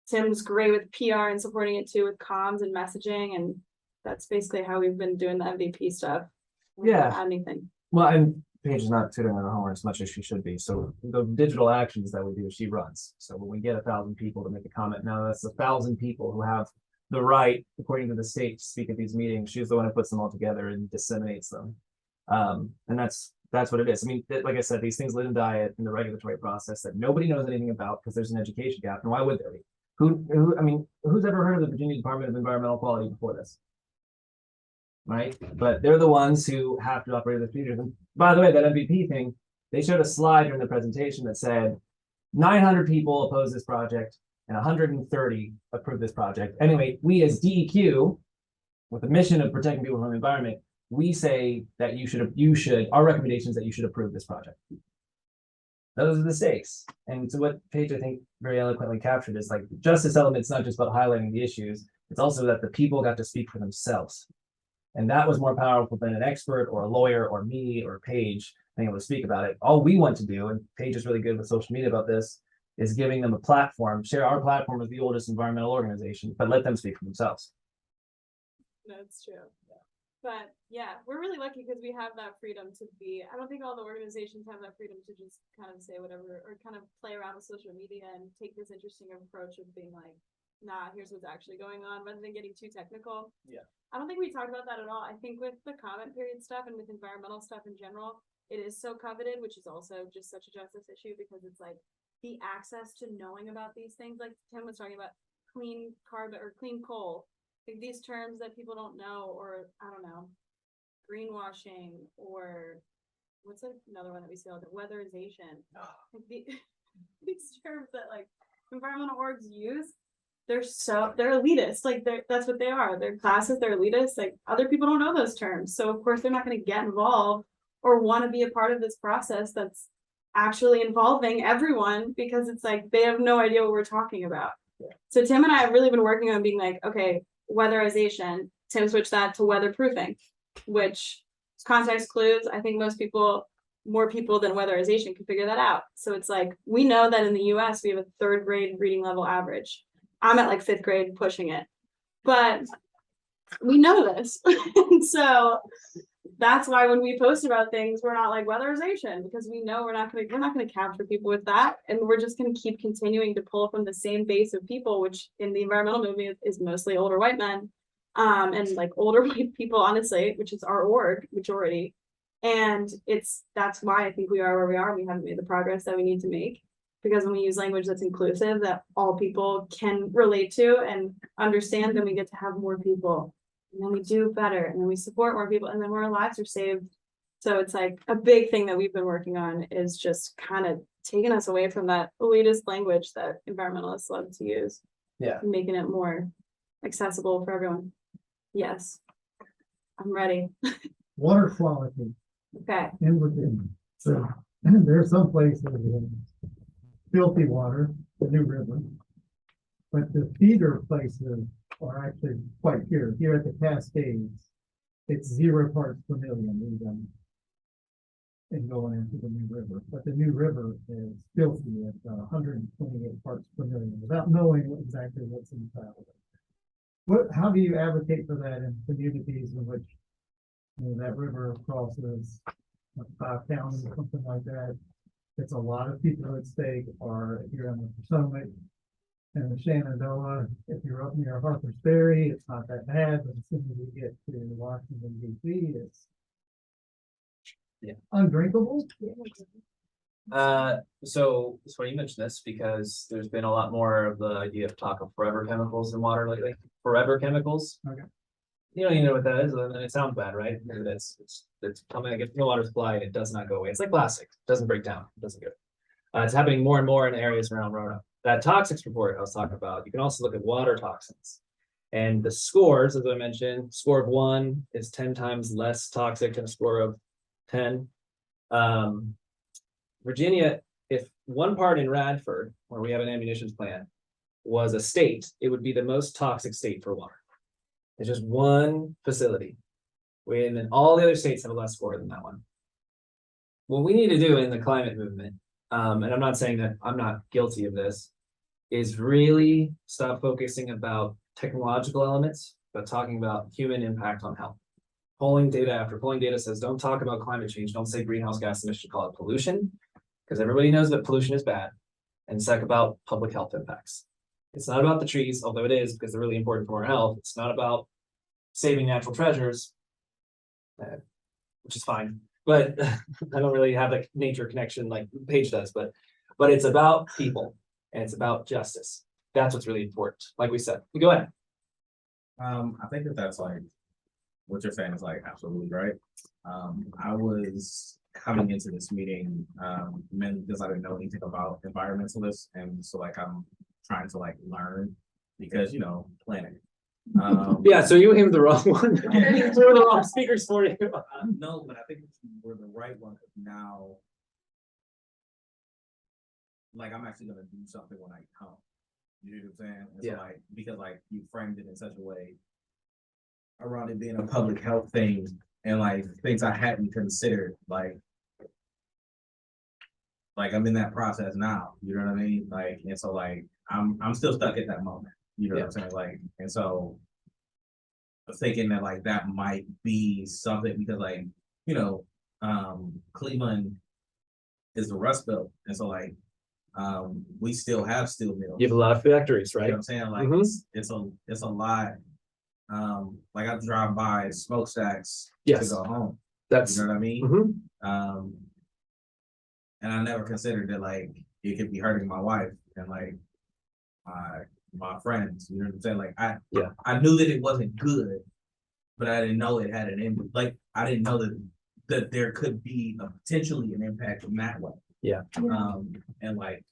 Tim's great with PR and supporting it too, with comms and messaging, and that's basically how we've been doing the MVP stuff. Yeah. Anything. Well, and Paige is not tooting on her horn as much as she should be. So the digital actions that we do, she runs. So when we get 1,000 people to make a comment, now that's 1,000 people who have the right, according to the state, to speak at these meetings. She's the one who puts them all together and disseminates them. And that's what it is. I mean, like I said, these things live and die in the regulatory process that nobody knows anything about because there's an education gap. And why would there be? Who's ever heard of the Virginia Department of Environmental Quality before this? Right? But they're the ones who have to operate the procedures. And by the way, that MVP thing, they showed a slide during the presentation that said 900 people oppose this project and 130 approve this project. Anyway, we as DEQ, with the mission of protecting people from the environment, we say that our recommendation is that you should approve this project. Those are the stakes. And so what Paige, I think, very eloquently captured is like justice element's not just about highlighting the issues, it's also that the people got to speak for themselves. And that was more powerful than an expert or a lawyer or me or Paige being able to speak about it. All we want to do, and Paige is really good with social media about this, is giving them a platform, share our platform as the oldest environmental organization, but let them speak for themselves. That's true. But yeah, we're really lucky because we have that freedom to be, I don't think all the organizations have that freedom to just kind of say whatever, or kind of play around with social media and take this interesting approach of being like, nah, here's what's actually going on, rather than getting too technical. Yeah. I don't think we talked about that at all. I think with the comment period stuff and with environmental stuff in general, it is so coveted, which is also just such a justice issue because it's like the access to knowing about these things, like Tim was talking about clean carbon or clean coal. Like these terms that people don't know, or I don't know, greenwashing, or what's another one that we see all the weatherization. Like these terms that like environmental orgs use, they're elitist. Like that's what they are. They're classes, they're elitist. Like other people don't know those terms. So of course they're not going to get involved or want to be a part of this process that's actually involving everyone, because it's like they have no idea what we're talking about. Yeah. So Tim and I have really been working on being like, okay, weatherization. Tim switched that to weatherproofing, which context clues. I think most people more people than weatherization can figure that out. So it's like, we know that in the US, we have a 3rd grade reading level average. I'm at like 5th grade pushing it, but we know this. And so that's why when we post about things, we're not like weatherization, because we know we're not gonna capture people with that. And we're just gonna keep continuing to pull from the same base of people, which in the environmental movement is mostly older white men. And like older white people, honestly, which is our org majority. And that's why I think we are where we are. We haven't made the progress that we need to make, because when we use language that's inclusive, that all people can relate to and understand, then we get to have more people. And then we do better, and then we support more people, and then more lives are saved. So it's like a big thing that we've been working on is just kind of taking us away from that elitist language that environmentalists love to use. Yeah. And making it more accessible for everyone. Yes. I'm ready. Water quality Okay. in Virginia. So there are some places with filthy water, the New River. But the feeder places are actually quite pure. Here at the Cascades, it's 0 parts per million even. And going into the New River, but the New River is filthy at 128 parts per million without knowing exactly what's inside of it. How do you advocate for that in communities in which, you know, that river crosses like 5 counties or something like that? It's a lot of people at stake, or if you're in the Potomac and the Shenandoah, if you're up near Harper's Ferry, it's not that bad, but as soon as you get to Washington DC, it's undrinkable. So it's funny you mentioned this, because there's been a lot more of the idea of talk of forever chemicals in water lately. Forever chemicals. Okay. You don't even know what that is, and it sounds bad, right? It's coming against the water supply, and it does not go away. It's like plastic, it doesn't break down, it doesn't go. It's happening more and more in areas around Roanoke. That toxics report I was talking about, you can also look at water toxins. And the scores, as I mentioned, score of 1 is 10 times less toxic than a score of 10. Virginia, if one part in Radford, where we have an ammunition plant, was a state, it would be the most toxic state for water. It's just one facility. And then all the other states have a less score than that one. What we need to do in the climate movement, and I'm not saying that I'm not guilty of this, is really stop focusing about technological elements, but talking about human impact on health. Polling data after polling data says, don't talk about climate change, don't say greenhouse gas emission, call it pollution, because everybody knows that pollution is bad, and talk about public health impacts. It's not about the trees, although it is, because they're really important for our health. It's not about saving natural treasures, which is fine, but I don't really have a nature connection like Paige does, but it's about people, and it's about justice. That's what's really important. Like we said, go ahead. I think that's like, what you're saying is like absolutely right. I was coming into this meeting, mainly because I didn't know anything about environmentalists, and so like I'm trying to like learn, because, you know, planning. Yeah, so you came the wrong one. We were the wrong speakers for you. No, but I think we're the right one now. Like, I'm actually gonna do something when I come. You know what I'm saying? And so, Yeah. like, because like you framed it in such a way around it being a public health thing, and like things I hadn't considered, like I'm in that process now. You know what I mean? Like, and so like I'm still stuck at that moment. You know what I'm saying? Like, and so I'm thinking that like that might be something, because like, you know, Cleveland is the Rust Belt, and so like we still have steel mills. You have a lot of factories, You know right? what I'm saying? Like it's a lot. Like I drive by smokestacks to Yes, go home. that's. You know what I mean? Mhm. And I never considered that like it could be hurting my wife and like my friends. You know what I'm saying? Like I knew that it wasn't good, but I didn't know it had an impact. Like I didn't know that there could be potentially an impact in that way. Yeah. And like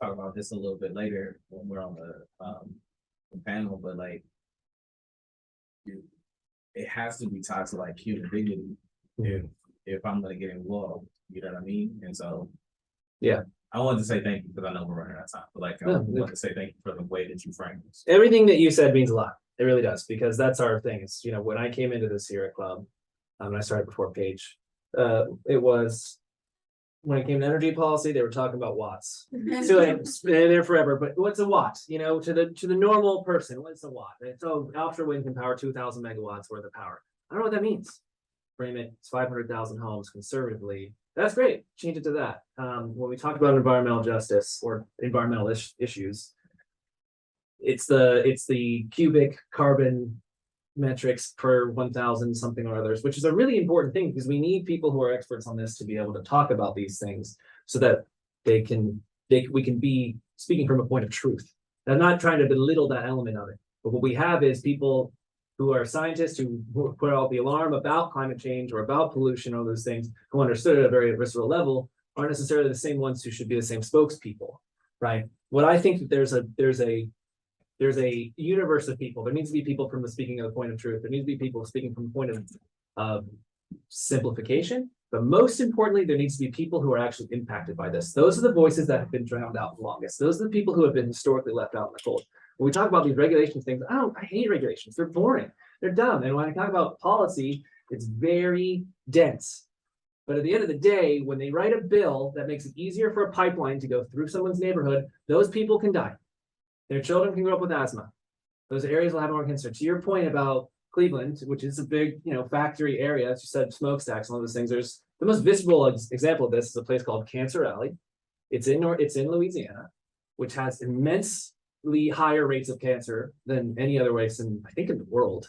talk about this a little bit later when we're on the panel, but like it has to be tied to like human dignity. If I'm gonna get involved, you know what I mean? And so Yeah. I wanted to say thank you, because I know we're running out of time, but like I No, want to say thank you for the way that you framed this. Everything that you said means a lot. It really does, because that's our thing. It's, you know, when I came into the Sierra Club, and I started before Paige, it was when it came to energy policy, they were talking about watts. So it's been there forever, but what's a watt? You know, to the normal person, what's a watt? And so offshore wind can power 2,000 megawatts worth of power. I don't know what that means. Frame it, it's 500,000 homes conservatively. That's great. Change it to that. When we talk about environmental justice or environmental issues, it's the cubic carbon metrics per 1,000 something or others, which is a really important thing because we need people who are experts on this to be able to talk about these things so that we can be speaking from a point of truth. I'm not trying to belittle that element of it, but what we have is people who are scientists who put out the alarm about climate change or about pollution, all those things, who understood at a very visceral level, aren't necessarily the same ones who should be the same spokespeople, right? What I think that there's a universe of people. There needs to be people from the speaking of the point of truth. There needs to be people speaking from the point of simplification. But most importantly, there needs to be people who are actually impacted by this. Those are the voices that have been drowned out the longest. Those are the people who have been historically left out in the cold. When we talk about these regulations things, I hate regulations. They're boring. They're dumb. And when I talk about policy, it's very dense. But at the end of the day, when they write a bill that makes it easier for a pipeline to go through someone's neighborhood, those people can die. Their children can grow up with asthma. Those areas will have more cancer. To your point about Cleveland, which is a big, factory area, as you said, smokestacks and all those things. There's the most visible example of this is a place called Cancer Alley. It's in Louisiana, which has immensely higher rates of cancer than any other place in the world.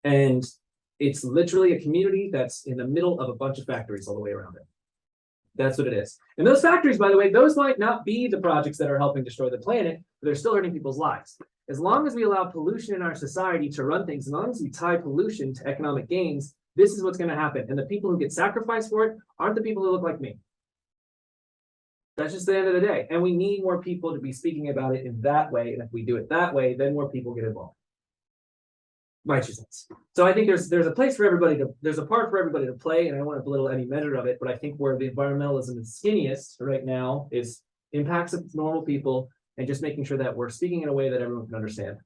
And it's literally a community that's in the middle of a bunch of factories all the way around it. That's what it is. And those factories, by the way, those might not be the projects that are helping destroy the planet, but they're still hurting people's lives. As long as we allow pollution in our society to run things, as long as we tie pollution to economic gains, this is what's going to happen. And the people who get sacrificed for it aren't the people who look like me. That's just the end of the day. And we need more people to be speaking about it in that way. And if we do it that way, then more people get involved. My 2 cents. So I think there's a place for everybody there's a part for everybody to play, and I don't want to belittle any measure of it, but I think where the environmentalism is skinniest right now is impacts of normal people and just making sure that we're speaking in a way that everyone can understand.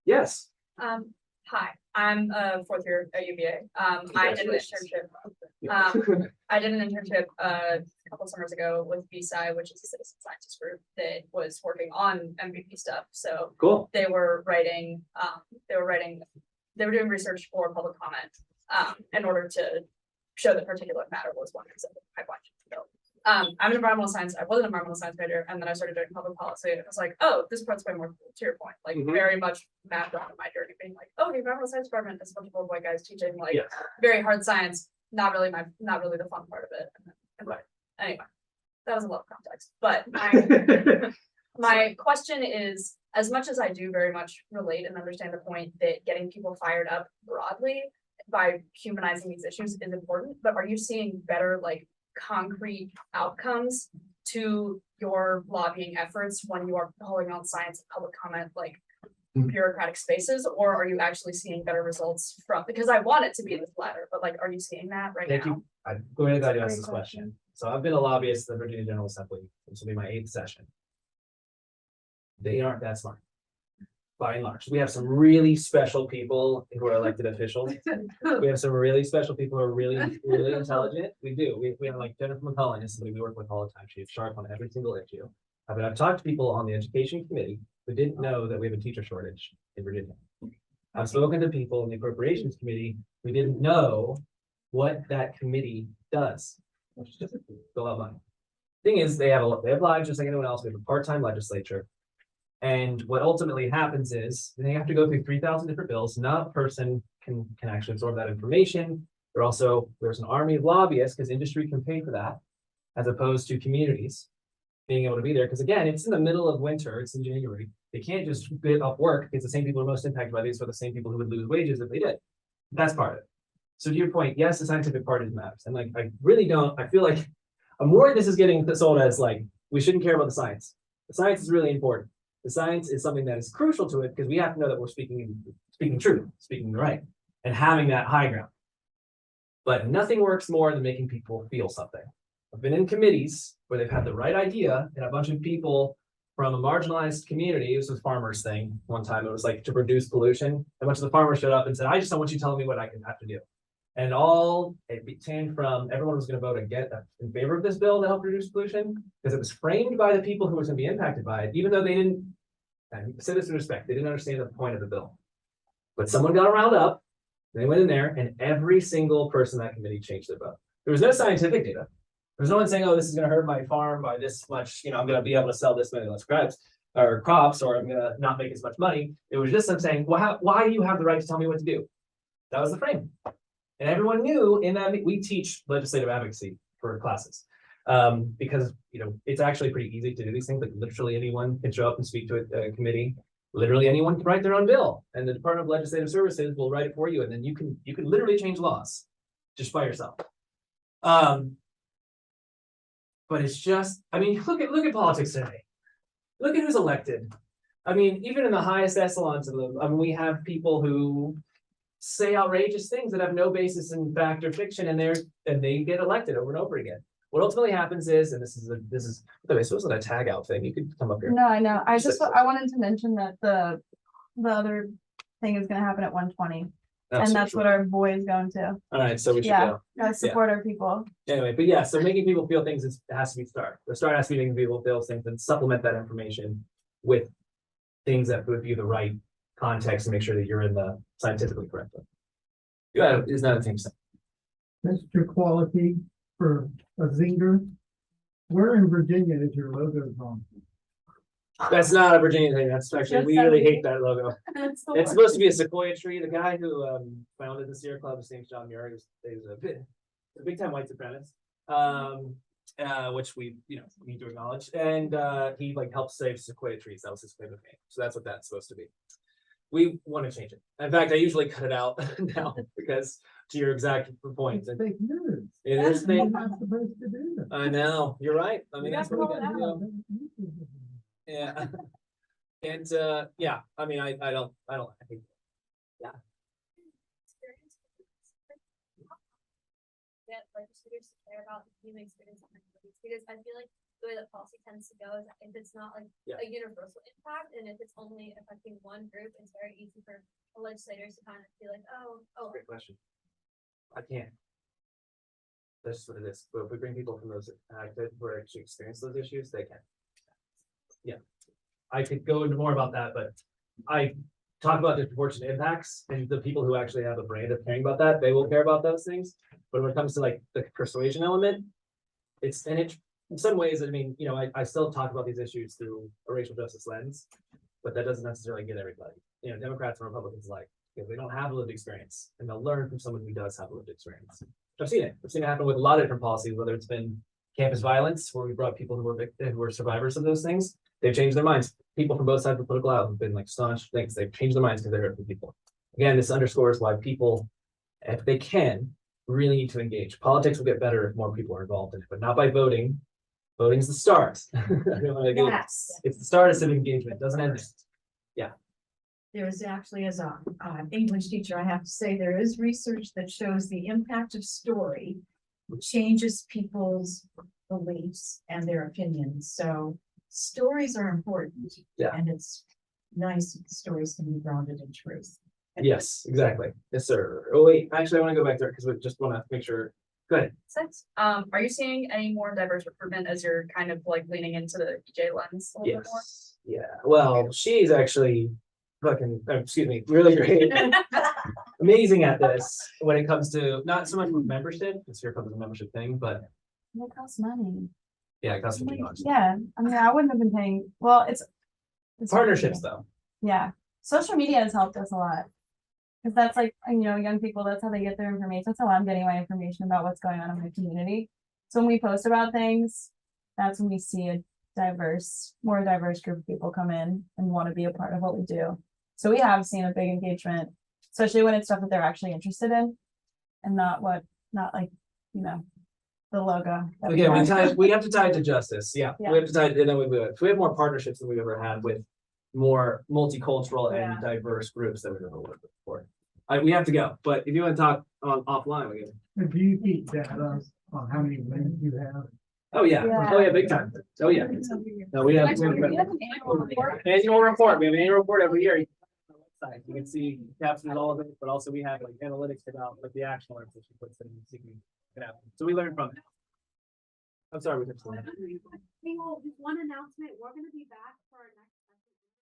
Yes. Hi, I'm a 4th year at UVA. I did an internship. I did an internship a couple summers ago with BSI, which is a citizen scientist group that was working on MVP stuff. So Cool. they were doing research for public comment in order to show that particulate matter was one of the pipeline. So, I'm an environmental science. I was an environmental science major, and then I started doing public policy. And it was like, oh, this part's way more cool, to your point, like very much mapped onto my journey, being like, oh, the environmental science department is a bunch of old white guys teaching like very hard science, not really the fun part of it. But anyway, that was a lot of context. But my question is, as much as I do very much relate and understand the point that getting people fired up broadly by humanizing these issues is important, but are you seeing better concrete outcomes to your lobbying efforts when you are calling out science and public comment bureaucratic spaces, or are you actually seeing better results from, because I want it to be the latter, but are you seeing that right Thank now? you. I'm really glad you asked this question. So I've been a lobbyist at the Virginia General Assembly. This will be my 8th session. They aren't that smart, by and large. We have some really special people who are elected officials. We have some really special people who are really, really intelligent. We do. We have Jennifer McCullen is somebody we work with all the time. She's sharp on every single issue. But I've talked to people on the education committee who didn't know that we have a teacher shortage in Virginia. I've spoken to people in the appropriations committee who didn't know what that committee does, which is just fill out money. Thing is, they have lives just like anyone else. We have a part-time legislature. And what ultimately happens is they have to go through 3,000 different bills. Not a person can actually absorb that information. There's an army of lobbyists because industry can pay for that, as opposed to communities being able to be there. Because again, it's in the middle of winter, it's in January. They can't just bid up work because the same people are most impacted by these are the same people who would lose wages if they did. That's part of it. So to your point, yes, the scientific part is matters. And I really don't, I feel like I'm worried this is getting sold as we shouldn't care about the science. The science is really important. The science is something that is crucial to it because we have to know that we're speaking truth, speaking the right, and having that high ground. But nothing works more than making people feel something. I've been in committees where they've had the right idea and a bunch of people from a marginalized community. It was a farmers thing one time. It was to reduce pollution. A bunch of the farmers showed up and said, I just don't want you telling me what I have to do. And it became from, everyone was gonna vote again in favor of this bill to help reduce pollution, because it was framed by the people who was gonna be impacted by it, even though they didn't, and say this with respect, they didn't understand the point of the bill. But someone got riled up, they went in there, and every single person in that committee changed their vote. There was no scientific data. There was no one saying, oh, this is gonna hurt my farm by this much, I'm gonna be able to sell this many less crops, or I'm gonna not make as much money. It was just them saying, well, why do you have the right to tell me what to do? That was the frame. And everyone knew in that we teach legislative advocacy for classes. Because it's actually pretty easy to do these things. Like literally anyone can show up and speak to a committee. Literally anyone can write their own bill, and the Department of Legislative Services will write it for you, and then you can literally change laws just by yourself. But it's just, look at politics today. Look at who's elected. Even in the highest echelons of them, we have people who say outrageous things that have no basis in fact or fiction, and they get elected over and over again. What ultimately happens is, and this is, by the way, so this is a tag out thing. You could come up here. No, I know. I wanted to mention that the other thing is gonna happen at 1:20, and that's what our boy is going to. All right, so we should Yeah. go. Gotta support our people. Anyway, but yeah, so making people feel things has to be the start. The start has to be making people feel things and supplement that information with things that would be the right context and make sure that you're in the scientifically correct one. Yeah, is that a thing? Mr. Quality for a zinger. Where in Virginia is your logo from? That's not a Virginia thing. That's actually, we really hate that logo. It's the It's worst. supposed to be a sequoia tree. The guy who founded the Sierra Club, his name's John Muir, is a big time white supremacist. Which we need to acknowledge. And he helped save sequoia trees. That was his claim to fame. So that's what that's supposed to be. We want to change it. In fact, I usually cut it out now because to your exact point. It's fake news. It is You're fake. not supposed to do that. I know, you're right. You That's gotta what we call it got to do. Yeah. And yeah, I think Get legislators to care about the human experience on everybody, because I feel like the way that policy tends to go is that if it's not Yeah. a universal impact, and if it's only affecting one group, it's very easy for legislators to kind of be like, oh, great question. I can't. That's just what it is. But if we bring people from those active who actually experience those issues, they can. Yeah. I could go into more about that, but I talk about disproportionate impacts, and the people who actually have a brand of caring about that, they will care about those things. But when it comes to the persuasion element, it's in some ways, I still talk about these issues through a racial justice lens, but that doesn't necessarily get everybody. Democrats and Republicans because they don't have a lived experience, and they'll learn from someone who does have a lived experience. I've seen it happen with a lot of different policies, whether it's been campus violence, where we brought people who were survivors of those things. They've changed their minds. People from both sides of the political aisle have been staunch things. They've changed their minds because they're hurting people. Again, this underscores why people, if they can, really need to engage. Politics will get better if more people are involved in it, but not by voting. Voting's the start. Yes. It's the start of civic engagement. It doesn't end it. There's actually, as a English teacher, I have to say, there is research that shows the impact of story changes people's beliefs and their opinions. So stories are important. Yeah. And it's nice if the stories can be grounded in truth. Yes, exactly. Yes, sir. Oh, wait, actually, I want to go back there because we just want to make sure. Go ahead. Sense. Are you seeing any more diverse recruitment as you're kind of leaning into the EJ lens a little bit more? Yes. Yeah. Well, she's actually really great. Amazing at this when it comes to not so much with membership, because here comes the membership thing, but It costs money. yeah, it costs $50. Yeah, I wouldn't have been paying, well, it's Partnerships though. Yeah, social media has helped us a lot. Cause that's young people, that's how they get their information. That's how I'm getting my information about what's going on in my community. So when we post about things, that's when we see a more diverse group of people come in and want to be a part of what we do. So we have seen a big engagement, especially when it's stuff that they're actually interested in and not the logo. that we Again, have. we have to tie it to justice. Yeah, Yeah. we have to tie it, and then we have more partnerships than we've ever had with more multicultural and Yeah. diverse groups that we've ever worked with before. We have to go, but if you want to talk offline, we can. But do you keep data on how many wins you have? Oh yeah, Yeah. oh yeah, big time. Oh yeah. No, we have Actually, we have an annual report. annual report. We have an annual report every year. side. You can see captures all of it, but also we have like analytics about like the action alerts that she puts in. So you can get out. So we learn from it. I'm sorry, we touched on that. Hey, well, just one announcement, we're gonna be back for our next